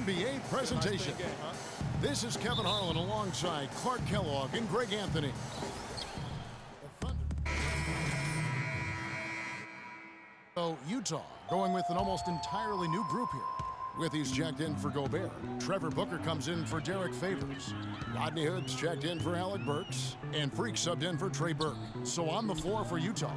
NBA presentation. This is Kevin Harlan alongside Clark Kellogg and Greg Anthony. So Utah going with an almost entirely new group here. Withy's checked in for Gobert. Trevor Booker comes in for Derek Favors. Rodney Hood's checked in for Alec Burks. And Freak subbed in for Trey Burke. So on the floor for Utah,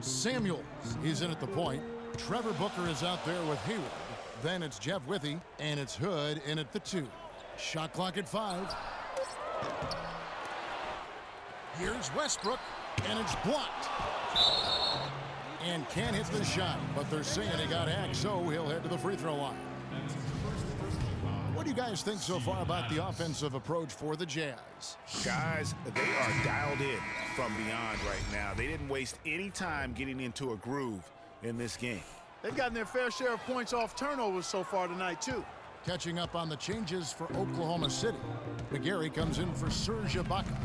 Samuels, he's in at the point. Trevor Booker is out there with Hayward. Then it's Jeff Withy, and it's Hood in at the 2. Shot clock at 5. Here's Westbrook, and it's blocked. And can't hit the shot, but they're saying he got hacked, so he'll head to the free throw line. What do you guys think so far about the offensive approach for the Jazz? Guys, they are dialed in from beyond right now. They didn't waste any time getting into a groove in this game. They've gotten their fair share of points off turnovers so far tonight, too. Catching up on the changes for Oklahoma City. McGarry comes in for Serge Ibaka,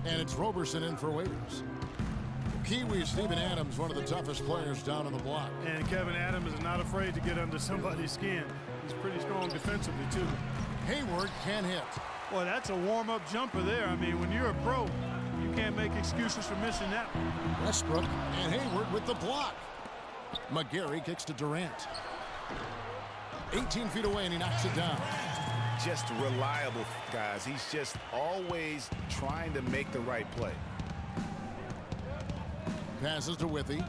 and it's Roberson in for Waiters. Kiwi Steven Adams, one of the toughest players down on the block. And Kevin Adams is not afraid to get under somebody's skin. He's pretty strong defensively, too. Hayward can hit. Well, that's a warm-up jumper there. I mean, when you're a pro, you can't make excuses for missing that one. Westbrook and Hayward with the block. McGarry kicks to Durant. 18 feet away, and he knocks it down. Just reliable, guys. He's just always trying to make the right play. Passes to Withy.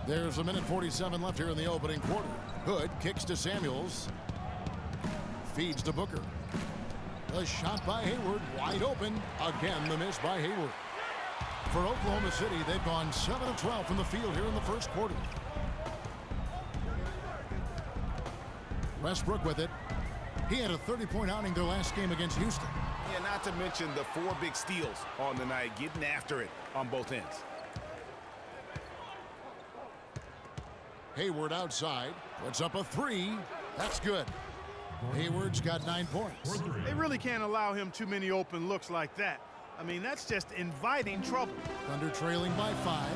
There's 1:47 left here in the opening quarter. Hood kicks to Samuels. Feeds to Booker. A shot by Hayward, wide open. Again, the miss by Hayward. For Oklahoma City, they've gone 7 of 12 from the field here in the first quarter. Westbrook with it. He had a 30-point outing their last game against Houston. Yeah, not to mention the 4 big steals on the night, getting after it on both ends. Hayward outside, puts up a 3. That's good. Hayward's got 9 points. They really can't allow him too many open looks like that. I mean, that's just inviting trouble. Thunder trailing by 5.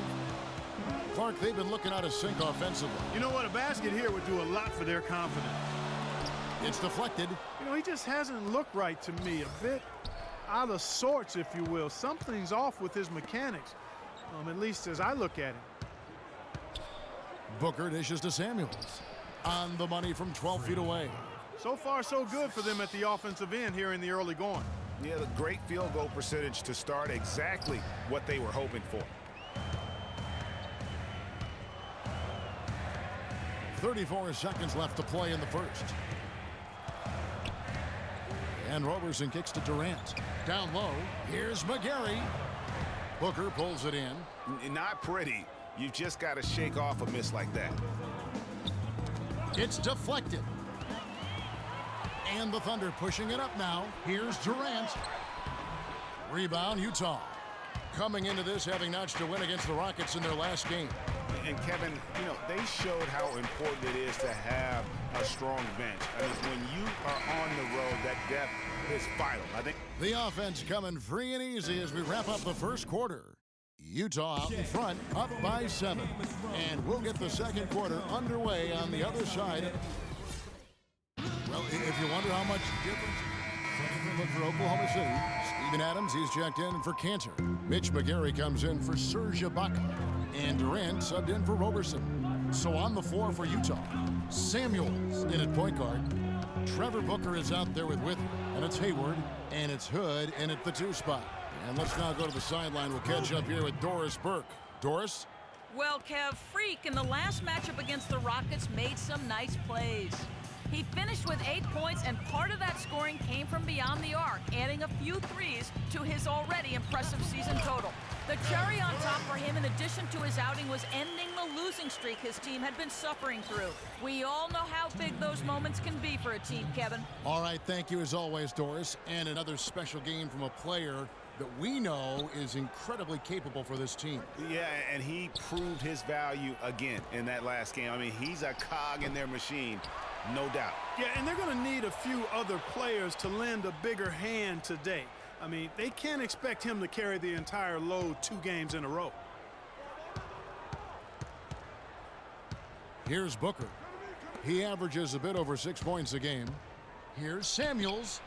Clark, they've been looking out of sync offensively. You know what? A basket here would do a lot for their confidence. It's deflected. You know, he just hasn't looked right to me. A bit out of sorts, if you will. Something's off with his mechanics, at least as I look at him. Booker dishes to Samuels. On the money from 12 feet away. So far, so good for them at the offensive end here in the early going. Yeah, the great field goal percentage to start, exactly what they were hoping for. 34 seconds left to play in the first. And Roberson kicks to Durant. Down low, here's McGarry. Booker pulls it in. Not pretty. You've just got to shake off a miss like that. It's deflected. And the Thunder pushing it up now. Here's Durant. Rebound, Utah. Coming into this, having notched a win against the Rockets in their last game. And Kevin, you know, they showed how important it is to have a strong bench. I mean, when you are on the road, that depth is vital. I think the offense coming free and easy as we wrap up the first quarter. Utah out in front, up by 7. And we'll get the second quarter underway on the other side. Well, if you wonder how much difference for Oklahoma City, Steven Adams, he's checked in for Cantor. Mitch McGarry comes in for Serge Ibaka. And Durant subbed in for Roberson. So on the floor for Utah, Samuels in at point guard. Trevor Booker is out there with Withy. And it's Hayward. And it's Hood in at the 2 spot. And let's now go to the sideline. We'll catch up here with Doris Burke. Doris? Well, Kev, Freak in the last matchup against the Rockets made some nice plays. He finished with 8 points, and part of that scoring came from beyond the arc, adding a few threes to his already impressive season total. The cherry on top for him, in addition to his outing, was ending the losing streak his team had been suffering through. We all know how big those moments can be for a team, Kevin. All right, thank you as always, Doris. And another special game from a player that we know is incredibly capable for this team. Yeah, and he proved his value again in that last game. I mean, he's a cog in their machine, no doubt. Yeah, and they're going to need a few other players to lend a bigger hand today. I mean, they can't expect him to carry the entire load 2 games in a row. Here's Booker. He averages a bit over 6 points a game. Here's Samuels.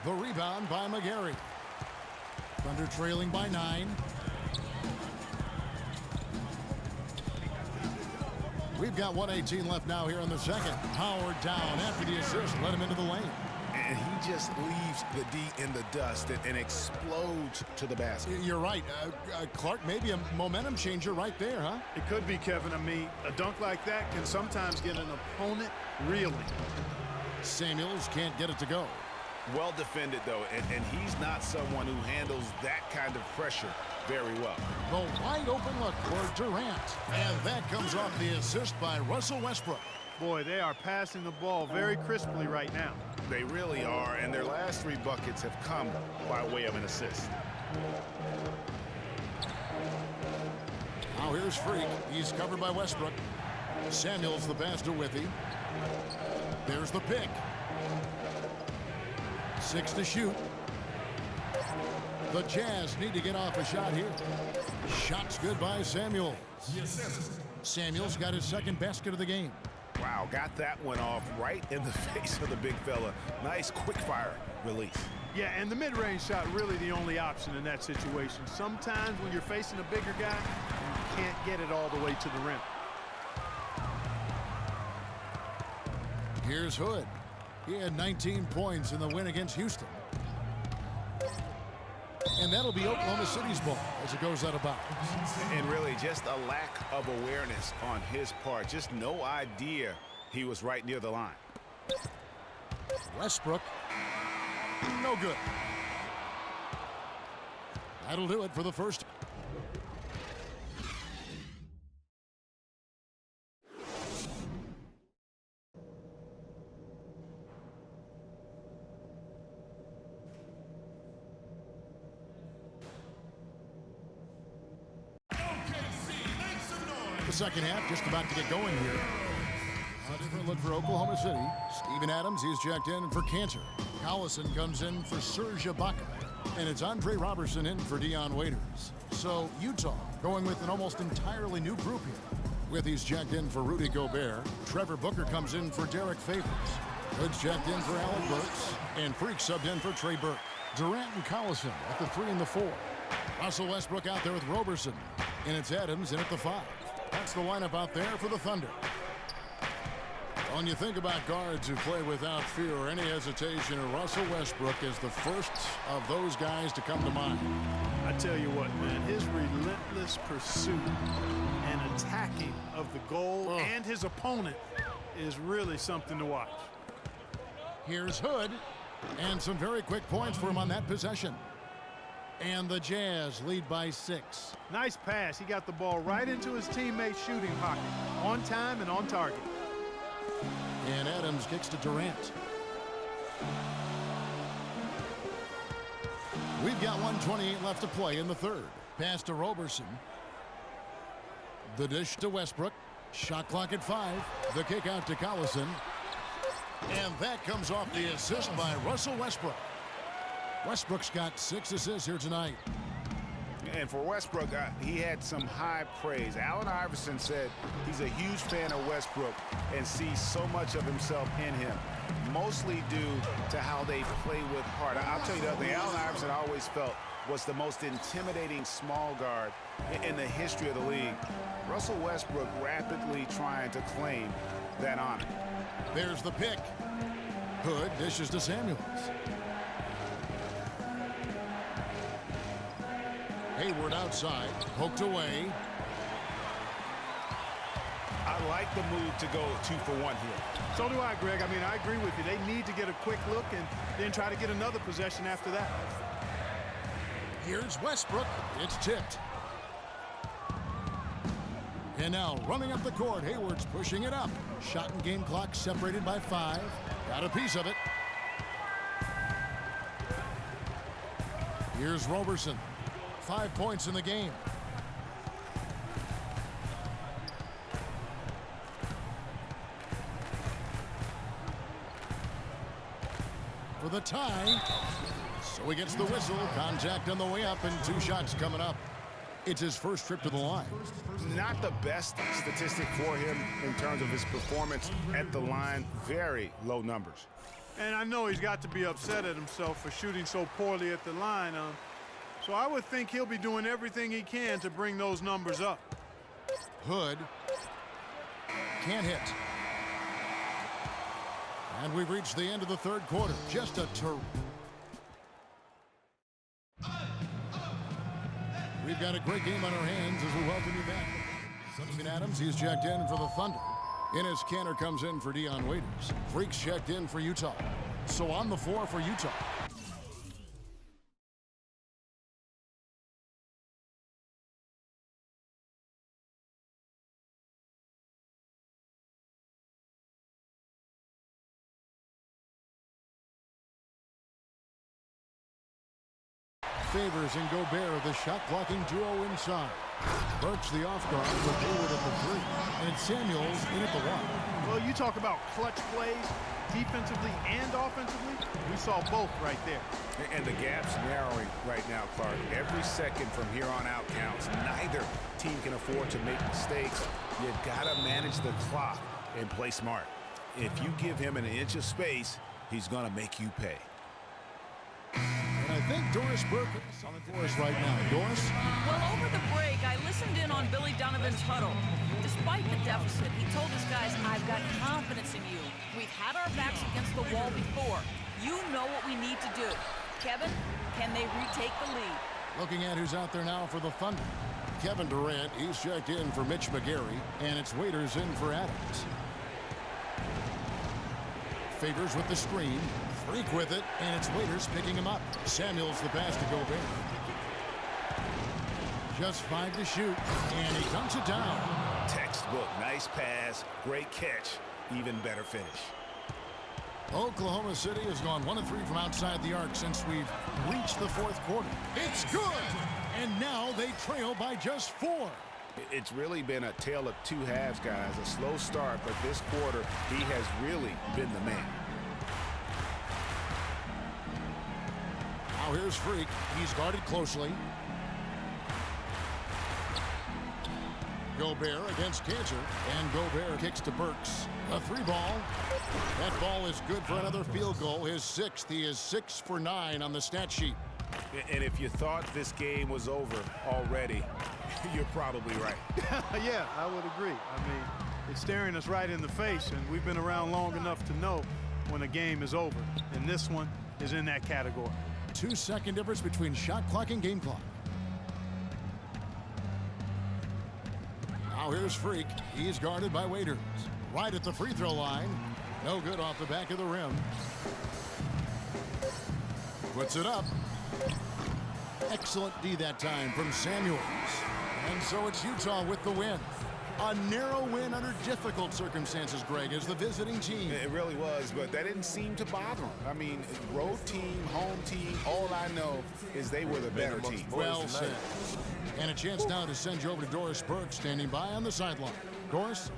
The rebound by McGarry. Thunder trailing by 9. We've got 1:18 left now here in the second. Howard down after the assist. Let him into the lane. And he just leaves the D in the dust and explodes to the basket. You're right. Clark, maybe a momentum changer right there, huh? It could be, Kevin. I mean, a dunk like that can sometimes get an opponent reeling. Samuels can't get it to go. Well defended, though, and he's not someone who handles that kind of pressure very well. The wide open look for Durant. And that comes off the assist by Russell Westbrook. Boy, they are passing the ball very crisply right now. They really are, and their last 3 buckets have come by way of an assist. Now here's Freak. He's covered by Westbrook. Samuels the pass to Withy. There's the pick. 6 to shoot. The Jazz need to get off a shot here. Shot's good by Samuels. Samuels got his second basket of the game. Wow, got that one off right in the face of the big fella. Nice quick fire release. Yeah, and the mid-range shot really the only option in that situation. Sometimes when you're facing a bigger guy, you can't get it all the way to the rim. Here's Hood. He had 19 points in the win against Houston. And that'll be Oklahoma City's ball as it goes out of bounds. And really just a lack of awareness on his part. Just no idea he was right near the line. Westbrook. No good. That'll do it for the first. The second half just about to get going here. A different look for Oklahoma City. Steven Adams, he's checked in for Cantor. Collison comes in for Serge Ibaka. And it's Andre Robertson in for Dion Waiters. So Utah going with an almost entirely new group here. With he's checked in for Rudy Gobert. Trevor Booker comes in for Derek Favors. Hood's checked in for Alec Burks. And Freak subbed in for Trey Burke. Durant and Collison at the 3 and the 4. Russell Westbrook out there with Robertson. And it's Adams in at the 5. That's the lineup out there for the Thunder. When you think about guards who play without fear or any hesitation, Russell Westbrook is the first of those guys to come to mind. I tell you what, man, his relentless pursuit and attacking of the goal and his opponent is really something to watch. Here's Hood, and some very quick points for him on that possession. And the Jazz lead by 6. Nice pass. He got the ball right into his teammate's shooting pocket. On time and on target. And Adams kicks to Durant. We've got 1:28 left to play in the third. Pass to Robertson. The dish to Westbrook. Shot clock at 5. The kick out to Collison. And that comes off the assist by Russell Westbrook. Westbrook's got 6 assists here tonight. And for Westbrook, he had some high praise. Allen Iverson said he's a huge fan of Westbrook and sees so much of himself in him, mostly due to how they play with heart. I'll tell you the other thing, Allen Iverson always felt was the most intimidating small guard in the history of the league. Russell Westbrook rapidly trying to claim that honor. There's the pick. Hood dishes to Samuels. Hayward outside, poked away. I like the move to go 2 for 1 here. So do I, Greg. I mean, I agree with you. They need to get a quick look and then try to get another possession after that. Here's Westbrook. It's tipped. And now running up the court, Hayward's pushing it up. Shot and game clock separated by 5. Got a piece of it. Here's Robertson. 5 points in the game. For the tie. So he gets the whistle. Contact on the way up and 2 shots coming up. It's his first trip to the line. Not the best statistic for him in terms of his performance at the line. Very low numbers. And I know he's got to be upset at himself for shooting so poorly at the line. So I would think he'll be doing everything he can to bring those numbers up. Hood can't hit. And we've reached the end of the third quarter. Just a We've got a great game on our hands as we welcome you back. Subson Adams, he's checked in for the Thunder. Enes Kanter comes in for Dion Waiters. Freaks checked in for Utah. So on the floor for Utah. Favors and Gobert, the shot-blocking duo inside. Burks the off-guard with Hayward at the three. And Samuels in at the one. Well, you talk about clutch plays, defensively and offensively. We saw both right there. And the gap's narrowing right now, Clark. Every second from here on out counts. Neither team can afford to make mistakes. You gotta manage the clock and play smart. If you give him an inch of space, he's gonna make you pay. I think Doris Burke is on the Doris right now. Doris? Well, over the break, I listened in on Billy Donovan's huddle. Despite the deficit, he told his guys, I've got confidence in you. We've had our backs against the wall before. You know what we need to do. Kevin, can they retake the lead? Looking at who's out there now for the Thunder. Kevin Durant, he's checked in for Mitch McGary, and it's Waiters in for Adams. Favors with the screen. Freak with it, and it's Waiters picking him up. Samuels the pass to Gobert. Just 5 to shoot, and he dunks it down. Textbook, nice pass, great catch, even better finish. Oklahoma City has gone 1 of 3 from outside the arc since we've reached the fourth quarter. It's good, and now they trail by just 4. It's really been a tale of two halves, guys. A slow start, but this quarter, he has really been the man. Now here's Freak. He's guarded closely. Gobert against Kanter, and Gobert kicks to Burks. A 3-ball. That ball is good for another field goal. His 6th. He is 6 for 9 on the stat sheet. And if you thought this game was over already, you're probably right. Yeah, I would agree. I mean, it's staring us right in the face, and we've been around long enough to know when a game is over. And this one is in that category. 2-second difference between shot clock and game clock. Now here's Freak. He's guarded by Waiters. Right at the free throw line. No good off the back of the rim. Puts it up. Excellent D that time from Samuels. And so it's Utah with the win. A narrow win under difficult circumstances, Greg, as the visiting team. It really was, but that didn't seem to bother them. I mean, road team, home team, all I know is they were the better team. Well said. And a chance now to send you over to Doris Burke, standing by on the sideline. Doris?